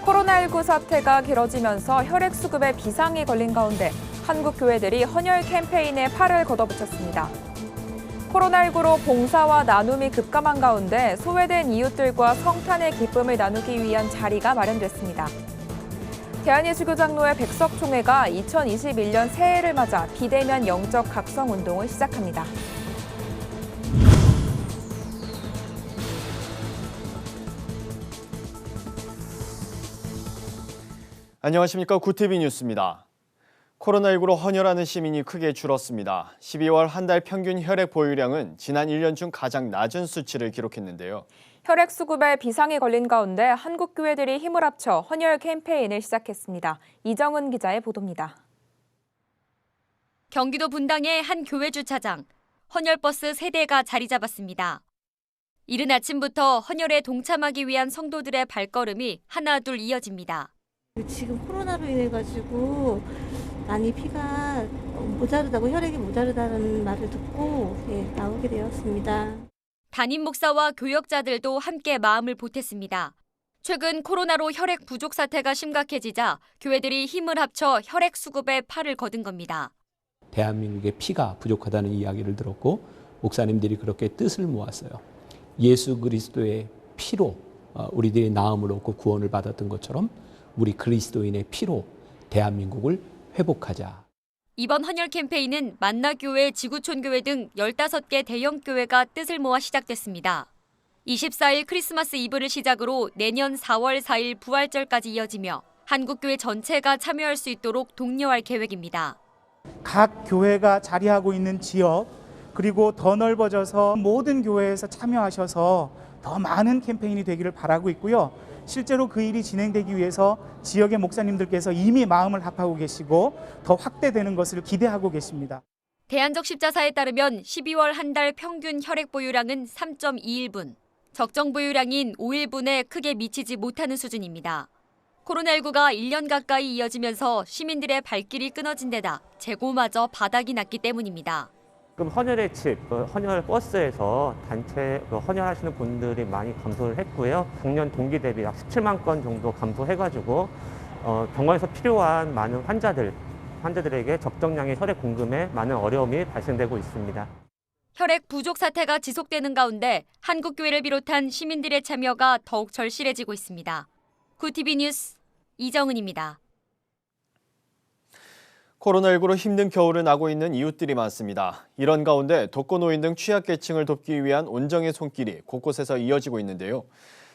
코로나19 사태가 길어지면서 혈액 수급에 비상이 걸린 가운데 한국 교회들이 헌혈 캠페인에 팔을 걷어붙였습니다. 코로나19로 봉사와 나눔이 급감한 가운데 소외된 이웃들과 성탄의 기쁨을 나누기 위한 자리가 마련됐습니다. 대한예수교장로회 백석총회가 2021년 새해를 맞아 비대면 영적 각성 운동을 시작합니다. 안녕하십니까. 구티비 뉴스입니다. 코로나19로 헌혈하는 시민이 크게 줄었습니다. 12월 한 달 평균 혈액 보유량은 지난 1년 중 가장 낮은 수치를 기록했는데요. 혈액 수급에 비상이 걸린 가운데 한국 교회들이 힘을 합쳐 헌혈 캠페인을 시작했습니다. 이정은 기자의 보도입니다. 경기도 분당의 한 교회 주차장, 헌혈버스 3대가 자리 잡았습니다. 이른 아침부터 헌혈에 동참하기 위한 성도들의 발걸음이 하나둘 이어집니다. 지금 코로나로 인해 가지고 많이 피가 모자르다고, 혈액이 모자르다는 말을 듣고 나오게 되었습니다. 담임 목사와 교역자들도 함께 마음을 보탰습니다. 최근 코로나로 혈액 부족 사태가 심각해지자 교회들이 힘을 합쳐 혈액 수급에 팔을 거둔 겁니다. 대한민국의 피가 부족하다는 이야기를 들었고 목사님들이 그렇게 뜻을 모았어요. 예수 그리스도의 피로 우리들이 나음을 얻고 구원을 받았던 것처럼 우리 그리스도인의 피로 대한민국을 회복하자. 이번 헌혈 캠페인은 만나교회, 지구촌교회 등 15개 대형교회가 뜻을 모아 시작됐습니다. 24일 크리스마스 이브를 시작으로 내년 4월 4일 부활절까지 이어지며 한국교회 전체가 참여할 수 있도록 독려할 계획입니다. 각 교회가 자리하고 있는 지역, 그리고 더 넓어져서 모든 교회에서 참여하셔서 더 많은 캠페인이 되기를 바라고 있고요. 실제로 그 일이 진행되기 위해서 지역의 목사님들께서 이미 마음을 합하고 계시고 더 확대되는 것을 기대하고 계십니다. 대한적 십자사에 따르면 12월 한 달 평균 혈액 보유량은 3.21분, 적정 보유량인 5일분에 크게 미치지 못하는 수준입니다. 코로나19가 1년 가까이 이어지면서 시민들의 발길이 끊어진 데다 재고마저 바닥이 났기 때문입니다. 지금 헌혈의 집, 헌혈 버스에서 단체 헌혈하시는 분들이 많이 감소를 했고요. 작년 동기 대비 약 17만 건 정도 감소해가지고 병원에서 필요한 많은 환자들에게 적정량의 혈액 공급에 많은 어려움이 발생되고 있습니다. 혈액 부족 사태가 지속되는 가운데 한국교회를 비롯한 시민들의 참여가 더욱 절실해지고 있습니다. 구티비 뉴스 이정은입니다. 코로나19로 힘든 겨울을 나고 있는 이웃들이 많습니다. 이런 가운데 독거노인 등 취약계층을 돕기 위한 온정의 손길이 곳곳에서 이어지고 있는데요.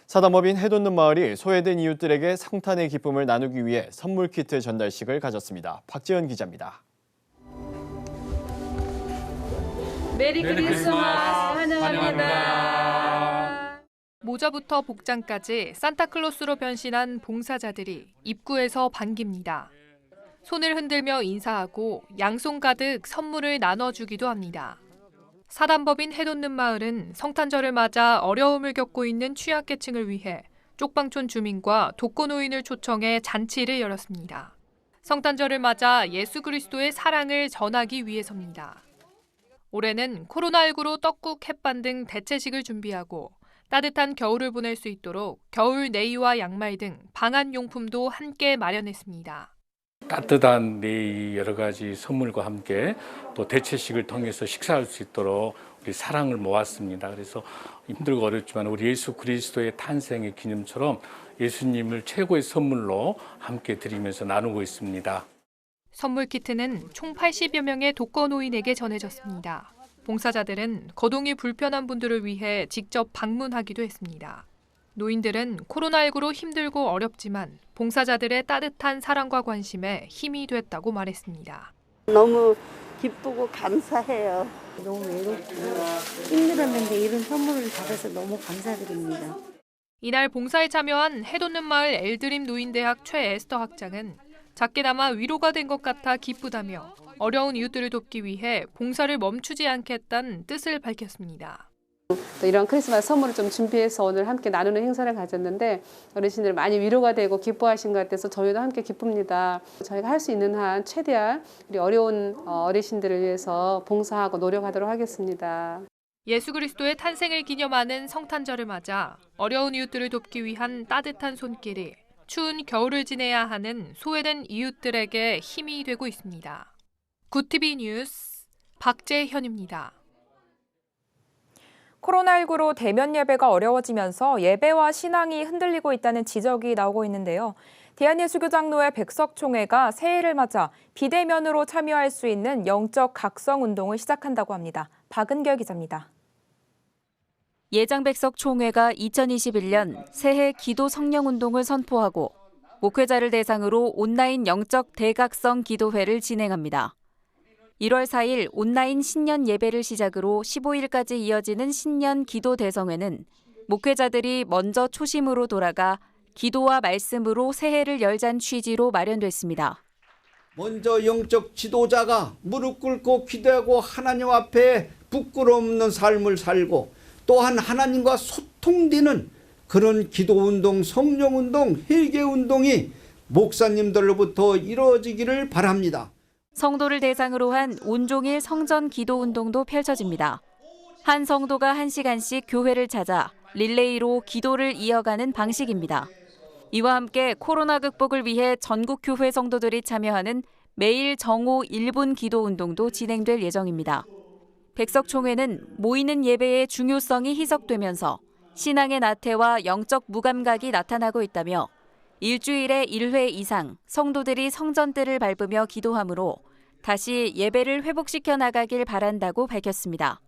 사단법인 해돋는 마을이 소외된 이웃들에게 성탄의 기쁨을 나누기 위해 선물 키트 전달식을 가졌습니다. 박재현 기자입니다. 메리 크리스마스 환영합니다. 모자부터 복장까지 산타클로스로 변신한 봉사자들이 입구에서 반깁니다. 손을 흔들며 인사하고 양손 가득 선물을 나눠주기도 합니다. 사단법인 해돋는 마을은 성탄절을 맞아 어려움을 겪고 있는 취약계층을 위해 쪽방촌 주민과 독거노인을 초청해 잔치를 열었습니다. 성탄절을 맞아 예수 그리스도의 사랑을 전하기 위해서입니다. 올해는 코로나19로 떡국, 햇반 등 대체식을 준비하고 따뜻한 겨울을 보낼 수 있도록 겨울 네이와 양말 등 방한용품도 함께 마련했습니다. 따뜻한 네이 여러 가지 선물과 함께 또 대체식을 통해서 식사할 수 있도록 우리 사랑을 모았습니다. 그래서 힘들고 어렵지만 우리 예수 그리스도의 탄생의 기념처럼 예수님을 최고의 선물로 함께 드리면서 나누고 있습니다. 선물 키트는 총 80여 명의 독거노인에게 전해졌습니다. 봉사자들은 거동이 불편한 분들을 위해 직접 방문하기도 했습니다. 노인들은 코로나19로 힘들고 어렵지만 봉사자들의 따뜻한 사랑과 관심에 힘이 됐다고 말했습니다. 너무 기쁘고 감사해요. 너무 외롭고 힘들었는데 이런 선물을 받아서 너무 감사드립니다. 이날 봉사에 참여한 해돋는 마을 엘드림 노인대학 최에스터 학장은 작게나마 위로가 된 것 같아 기쁘다며 어려운 이웃들을 돕기 위해 봉사를 멈추지 않겠다는 뜻을 밝혔습니다. 또 이런 크리스마스 선물을 좀 준비해서 오늘 함께 나누는 행사를 가졌는데 어르신들 많이 위로가 되고 기뻐하신 것 같아서 저희도 함께 기쁩니다. 저희가 할 수 있는 한 최대한 우리 어려운 어르신들을 위해서 봉사하고 노력하도록 하겠습니다. 예수 그리스도의 탄생을 기념하는 성탄절을 맞아 어려운 이웃들을 돕기 위한 따뜻한 손길이 추운 겨울을 지내야 하는 소외된 이웃들에게 힘이 되고 있습니다. 구티비 뉴스 박재현입니다. 코로나19로 대면 예배가 어려워지면서 예배와 신앙이 흔들리고 있다는 지적이 나오고 있는데요. 대한예수교장로회 백석총회가 새해를 맞아 비대면으로 참여할 수 있는 영적 각성 운동을 시작한다고 합니다. 박은결 기자입니다. 예장백석총회가 2021년 새해 기도 성령 운동을 선포하고 목회자를 대상으로 온라인 영적 대각성 기도회를 진행합니다. 1월 4일 온라인 신년 예배를 시작으로 15일까지 이어지는 신년 기도 대성회는 목회자들이 먼저 초심으로 돌아가 기도와 말씀으로 새해를 열자는 취지로 마련됐습니다. 먼저 영적 지도자가 무릎 꿇고 기도하고 하나님 앞에 부끄러움 없는 삶을 살고 또한 하나님과 소통되는 그런 기도운동, 성령운동, 회개운동이 목사님들로부터 이루어지기를 바랍니다. 성도를 대상으로 한 온종일 성전 기도 운동도 펼쳐집니다. 한 성도가 1시간씩 교회를 찾아 릴레이로 기도를 이어가는 방식입니다. 이와 함께 코로나 극복을 위해 전국 교회 성도들이 참여하는 매일 정오 1분 기도 운동도 진행될 예정입니다. 백석총회는 모이는 예배의 중요성이 희석되면서 신앙의 나태와 영적 무감각이 나타나고 있다며 일주일에 1회 이상 성도들이 성전뜰을 밟으며 기도하므로 다시 예배를 회복시켜 나가길 바란다고 밝혔습니다.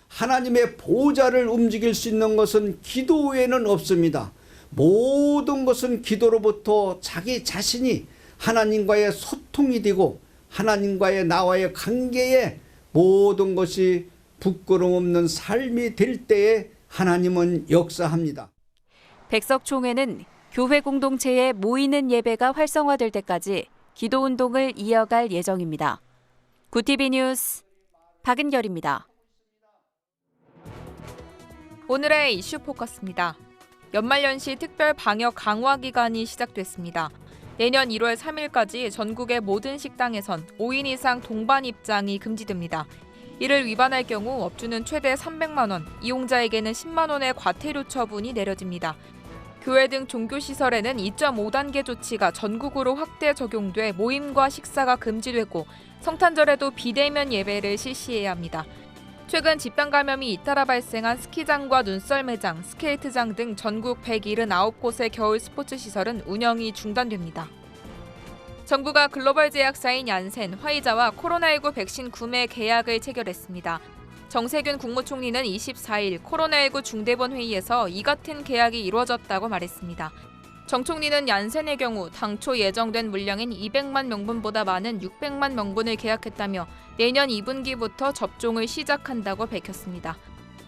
하나님의 보좌를 움직일 수 있는 것은 기도 외에는 없습니다. 모든 것은 기도로부터 자기 자신이 하나님과의 소통이 되고 하나님과의 나와의 관계에 모든 것이 부끄러움 없는 삶이 될 때에 하나님은 역사합니다. 백석총회는 교회 공동체에 모이는 예배가 활성화될 때까지 기도운동을 이어갈 예정입니다. 구티비 뉴스 박은결입니다. 오늘의 이슈 포커스입니다. 연말연시 특별 방역 강화 기간이 시작됐습니다. 내년 1월 3일까지 전국의 모든 식당에선 5인 이상 동반 입장이 금지됩니다. 이를 위반할 경우 업주는 최대 300만 원, 이용자에게는 10만 원의 과태료 처분이 내려집니다. 교회 등 종교시설에는 2.5단계 조치가 전국으로 확대 적용돼 모임과 식사가 금지되고 성탄절에도 비대면 예배를 실시해야 합니다. 최근 집단 감염이 잇따라 발생한 스키장과 눈썰 매장, 스케이트장 등 전국 179곳의 겨울 스포츠 시설은 운영이 중단됩니다. 정부가 글로벌 제약사인 얀센, 화이자와 코로나19 백신 구매 계약을 체결했습니다. 정세균 국무총리는 24일 코로나19 중대본 회의에서 이 같은 계약이 이루어졌다고 말했습니다. 정 총리는 얀센의 경우 당초 예정된 물량인 200만 명분보다 많은 600만 명분을 계약했다며 내년 2분기부터 접종을 시작한다고 밝혔습니다.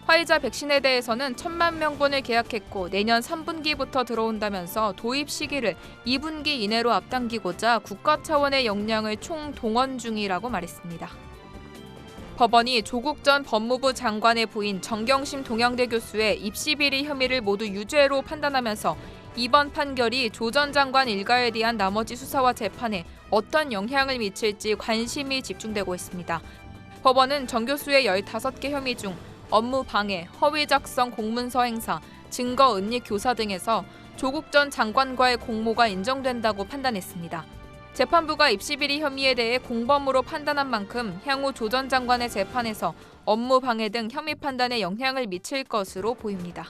화이자 백신에 대해서는 1,000만 명분을 계약했고 내년 3분기부터 들어온다면서 도입 시기를 2분기 이내로 앞당기고자 국가 차원의 역량을 총동원 중이라고 말했습니다. 법원이 조국 전 법무부 장관의 부인 정경심 동양대 교수의 입시 비리 혐의를 모두 유죄로 판단하면서 이번 판결이 조 전 장관 일가에 대한 나머지 수사와 재판에 어떤 영향을 미칠지 관심이 집중되고 있습니다. 법원은 정 교수의 15개 혐의 중 업무 방해, 허위 작성 공문서 행사, 증거 은닉 교사 등에서 조국 전 장관과의 공모가 인정된다고 판단했습니다. 재판부가 입시비리 혐의에 대해 공범으로 판단한 만큼 향후 조 전 장관의 재판에서 업무 방해 등 혐의 판단에 영향을 미칠 것으로 보입니다.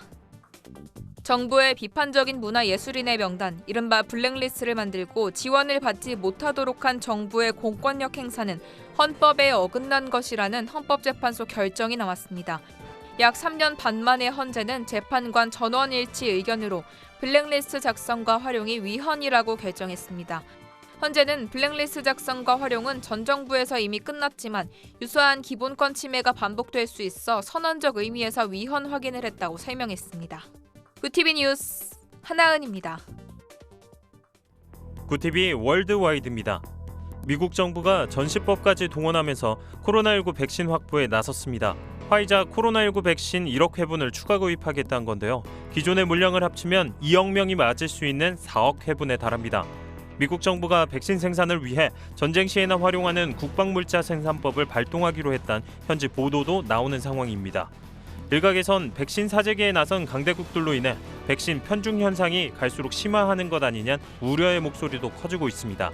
정부의 비판적인 문화예술인의 명단, 이른바 블랙리스트를 만들고 지원을 받지 못하도록 한 정부의 공권력 행사는 헌법에 어긋난 것이라는 헌법재판소 결정이 나왔습니다. 약 3년 반 만에 헌재는 재판관 전원일치 의견으로 블랙리스트 작성과 활용이 위헌이라고 결정했습니다. 헌재는 블랙리스트 작성과 활용은 전 정부에서 이미 끝났지만 유사한 기본권 침해가 반복될 수 있어 선언적 의미에서 위헌 확인을 했다고 설명했습니다. 구티비 뉴스 하나은입니다. 구티비 월드와이드입니다. 미국 정부가 전시법까지 동원하면서 코로나19 백신 확보에 나섰습니다. 화이자 코로나19 백신 1억 회분을 추가 구입하겠다는 건데요. 기존의 물량을 합치면 2억 명이 맞을 수 있는 4억 회분에 달합니다. 미국 정부가 백신 생산을 위해 전쟁 시에나 활용하는 국방물자 생산법을 발동하기로 했다는 현지 보도도 나오는 상황입니다. 일각에선 백신 사재기에 나선 강대국들로 인해 백신 편중 현상이 갈수록 심화하는 것 아니냐는 우려의 목소리도 커지고 있습니다.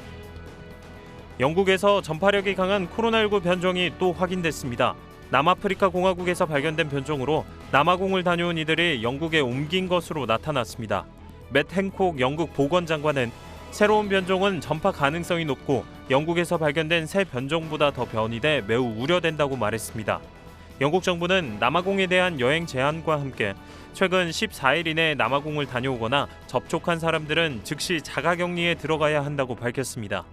영국에서 전파력이 강한 코로나19 변종이 또 확인됐습니다. 남아프리카 공화국에서 발견된 변종으로 남아공을 다녀온 이들이 영국에 옮긴 것으로 나타났습니다. 맷 행콕 영국 보건장관은 새로운 변종은 전파 가능성이 높고 영국에서 발견된 새 변종보다 더 변이돼 매우 우려된다고 말했습니다. 영국 정부는 남아공에 대한 여행 제한과 함께 최근 14일 이내 남아공을 다녀오거나 접촉한 사람들은 즉시 자가격리에 들어가야 한다고 밝혔습니다.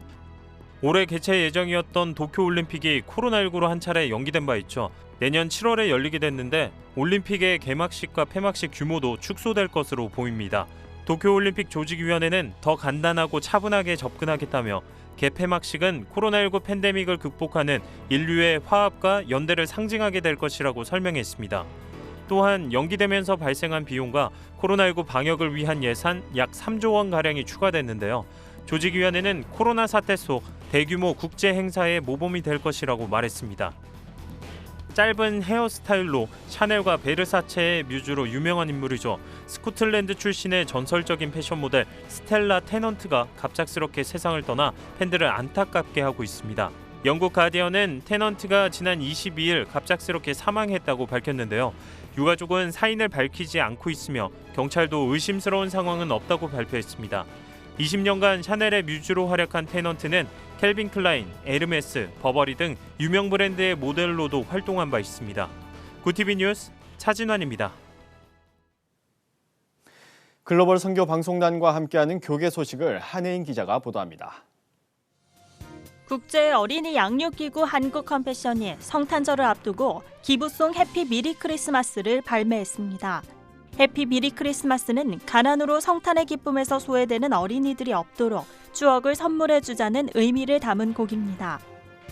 올해 개최 예정이었던 도쿄올림픽이 코로나19로 한 차례 연기된 바 있죠. 내년 7월에 열리게 됐는데 올림픽의 개막식과 폐막식 규모도 축소될 것으로 보입니다. 도쿄올림픽 조직위원회는 더 간단하고 차분하게 접근하겠다며 개폐막식은 코로나19 팬데믹을 극복하는 인류의 화합과 연대를 상징하게 될 것이라고 설명했습니다. 또한 연기되면서 발생한 비용과 코로나19 방역을 위한 예산 약 3조 원가량이 추가됐는데요. 조직위원회는 코로나 사태 속 대규모 국제 행사의 모범이 될 것이라고 말했습니다. 짧은 헤어스타일로 샤넬과 베르사체의 뮤즈로 유명한 인물이죠. 스코틀랜드 출신의 전설적인 패션 모델 스텔라 테넌트가 갑작스럽게 세상을 떠나 팬들을 안타깝게 하고 있습니다. 영국 가디언은 테넌트가 지난 22일 갑작스럽게 사망했다고 밝혔는데요. 유가족은 사인을 밝히지 않고 있으며 경찰도 의심스러운 상황은 없다고 발표했습니다. 20년간 샤넬의 뮤즈로 활약한 테넌트는 캘빈 클라인, 에르메스, 버버리 등 유명 브랜드의 모델로도 활동한 바 있습니다. 구티비 뉴스 차진환입니다. 글로벌 선교 방송단과 함께하는 교계 소식을 한혜인 기자가 보도합니다. 국제 어린이 양육기구 한국컴패션이 성탄절을 앞두고 기부송 해피 미리 크리스마스를 발매했습니다. 해피 미리 크리스마스는 가난으로 성탄의 기쁨에서 소외되는 어린이들이 없도록 추억을 선물해주자는 의미를 담은 곡입니다.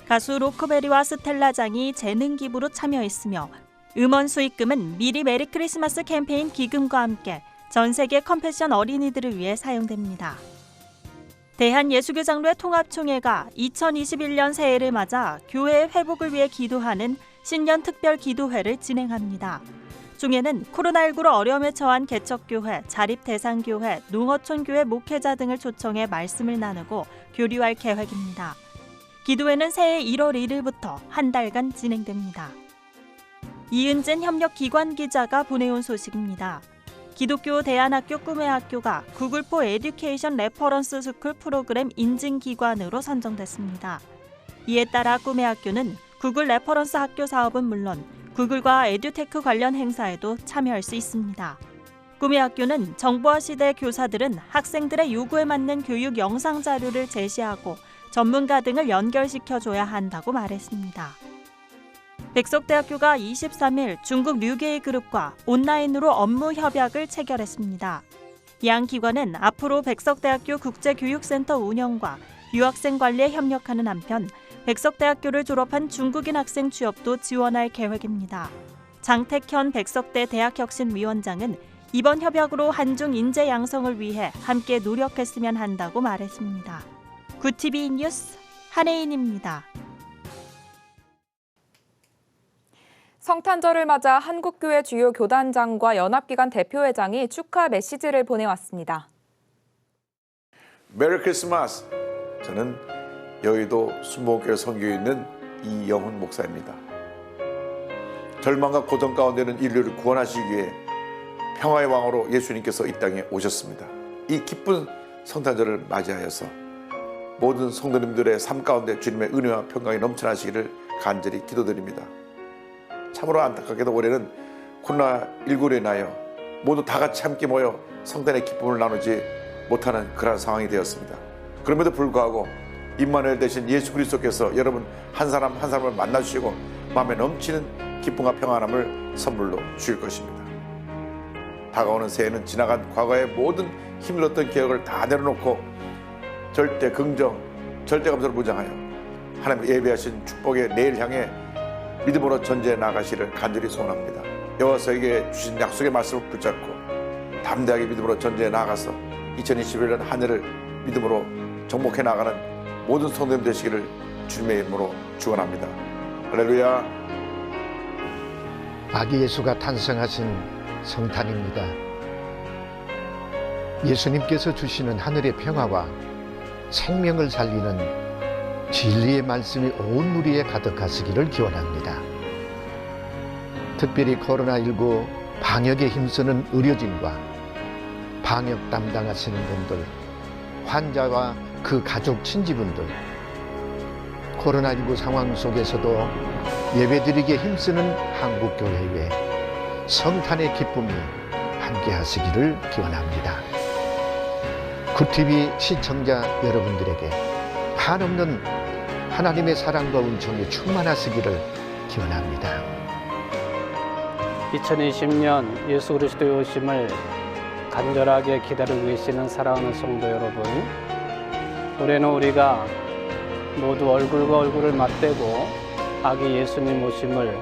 가수 로크베리와 스텔라장이 재능 기부로 참여했으며 음원 수익금은 미리 메리 크리스마스 캠페인 기금과 함께 전 세계 컴패션 어린이들을 위해 사용됩니다. 대한예수교장로회 통합총회가 2021년 새해를 맞아 교회의 회복을 위해 기도하는 신년 특별 기도회를 진행합니다. 총회는 코로나19로 어려움에 처한 개척교회, 자립대상교회, 농어촌교회 목회자 등을 초청해 말씀을 나누고 교류할 계획입니다. 기도회는 새해 1월 1일부터 한 달간 진행됩니다. 이은진 협력기관 기자가 보내온 소식입니다. 기독교 대안학교 꿈의학교가 구글 포 에듀케이션 레퍼런스 스쿨 프로그램 인증기관으로 선정됐습니다. 이에 따라 꿈의학교는 구글 레퍼런스 학교 사업은 물론 구글과 에듀테크 관련 행사에도 참여할 수 있습니다. 꿈의 학교는 정보화 시대 교사들은 학생들의 요구에 맞는 교육 영상 자료를 제시하고 전문가 등을 연결시켜줘야 한다고 말했습니다. 백석대학교가 23일 중국 류게이 그룹과 온라인으로 업무 협약을 체결했습니다. 양 기관은 앞으로 백석대학교 국제교육센터 운영과 유학생 관리에 협력하는 한편 백석대학교를 졸업한 중국인 학생 취업도 지원할 계획입니다. 장택현 백석대 대학혁신위원장은 이번 협약으로 한중 인재 양성을 위해 함께 노력했으면 한다고 말했습니다. 구티비 뉴스 한혜인입니다. 성탄절을 맞아 한국교회 주요 교단장과 연합기관 대표회장이 축하 메시지를 보내왔습니다. 메리 크리스마스! 저는 여의도 순복음교회 선교에 있는 이영훈 목사입니다. 절망과 고통 가운데는 인류를 구원하시기 위해 평화의 왕으로 예수님께서 이 땅에 오셨습니다. 이 기쁜 성탄절을 맞이하여서 모든 성도님들의 삶 가운데 주님의 은혜와 평강이 넘쳐나시기를 간절히 기도드립니다. 참으로 안타깝게도 올해는 코로나19로 인하여 모두 다 같이 함께 모여 성탄의 기쁨을 나누지 못하는 그런 상황이 되었습니다. 그럼에도 불구하고 임마누엘 대신 예수 그리스도께서 여러분 한 사람 한 사람을 만나주시고 마음에 넘치는 기쁨과 평안함을 선물로 주실 것입니다. 다가오는 새해는 지나간 과거의 모든 힘들었던 기억을 다 내려놓고 절대 긍정, 절대 감사를 무장하여 하나님 예비하신 축복의 내일 향해 믿음으로 전제해 나가시를 간절히 소원합니다. 여호와에게 주신 약속의 말씀을 붙잡고 담대하게 믿음으로 전제해 나가서 2021년 한 해를 믿음으로 정복해 나가는 모든 성도님 되시기를 주님의 이름으로 축원합니다. 할렐루야. 아기 예수가 탄생하신 성탄입니다. 예수님께서 주시는 하늘의 평화와 생명을 살리는 진리의 말씀이 온 무리에 가득하시기를 기원합니다. 특별히 코로나19 방역에 힘쓰는 의료진과 방역 담당하시는 분들, 환자와 그 가족 친지분들, 코로나19 상황 속에서도 예배드리기에 힘쓰는 한국교회에 성탄의 기쁨이 함께 하시기를 기원합니다. 굿TV 시청자 여러분들에게 한없는 하나님의 사랑과 은총이 충만하시기를 기원합니다. 2020년 예수 그리스도의 오심을 간절하게 기다리고 계시는 사랑하는 성도 여러분, 올해는 우리가 모두 얼굴과 얼굴을 맞대고 아기 예수님 오심을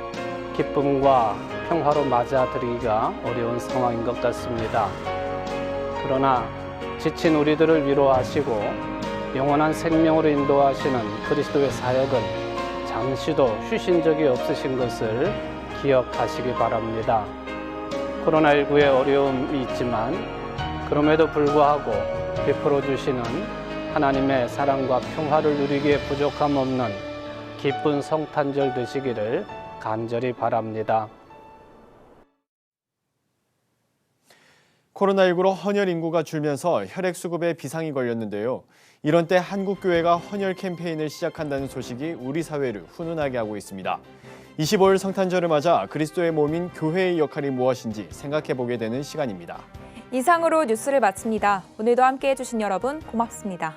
기쁨과 평화로 맞아들이기가 어려운 상황인 것 같습니다. 그러나 지친 우리들을 위로하시고 영원한 생명으로 인도하시는 그리스도의 사역은 잠시도 쉬신 적이 없으신 것을 기억하시기 바랍니다. 코로나19의 어려움이 있지만 그럼에도 불구하고 베풀어 주시는 하나님의 사랑과 평화를 누리기에 부족함 없는 기쁜 성탄절 되시기를 간절히 바랍니다. 코로나19로 헌혈 인구가 줄면서 혈액 수급에 비상이 걸렸는데요. 이런 때 한국교회가 헌혈 캠페인을 시작한다는 소식이 우리 사회를 훈훈하게 하고 있습니다. 25일 성탄절을 맞아 그리스도의 몸인 교회의 역할이 무엇인지 생각해보게 되는 시간입니다. 이상으로 뉴스를 마칩니다. 오늘도 함께해 주신 여러분 고맙습니다.